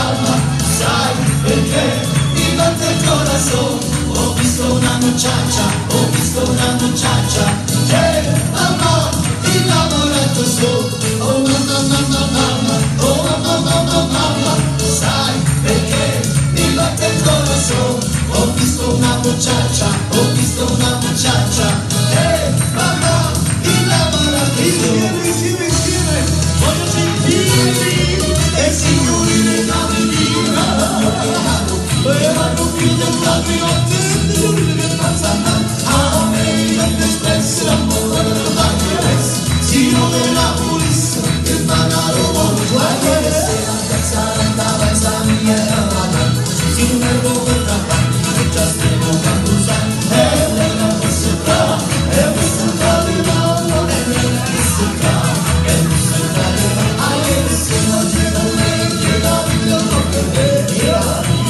calma, sai perché mi batte il corazón. Ho visto una muchacha che ama innamorato sto. Oh mamma, mamma, mamma, oh mamma, mamma, mamma, sai perché mi batte il corazón. Ho visto una muchacha che ama innamorato sto. Insieme, voglio sentirmi e signorine da venire. Hanno figlio tanti notti, signorine che passano. A me gli espressi l'amore della Bagheres. Si non è la polizia che magari vuole guardare. Se la terza andava in Samia, si non è dove davanti, e già stiamo campusando. E lei mi sembra, e mi sembra di nuovo, e lei mi sembra, e mi sembra di nuovo. A ieri sera c'era lei, che la vita non per me, che la vita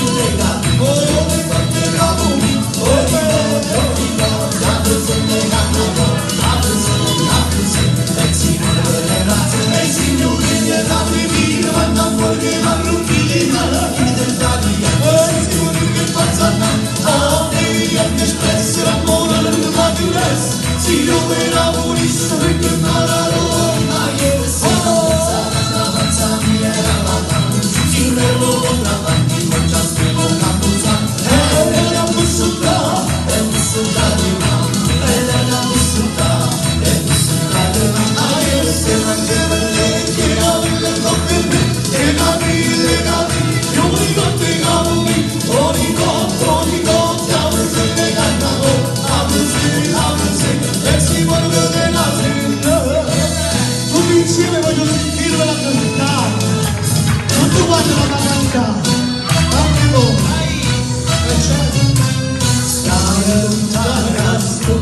si io era bonissimo perché Maradona ieri sera avanza mi era lavando si nervo davanti con già scrivo campuzza e lei ha vissuta di mamma e lei ha vissuta di mamma ieri sera anche lei che aveva il per me e capi io mi contegavo ogni volta a se ne cantavo a se e si vuole della sera tutti insieme voglio sentirvela cantare tutti quanti la cantare anche voi stai lontana sto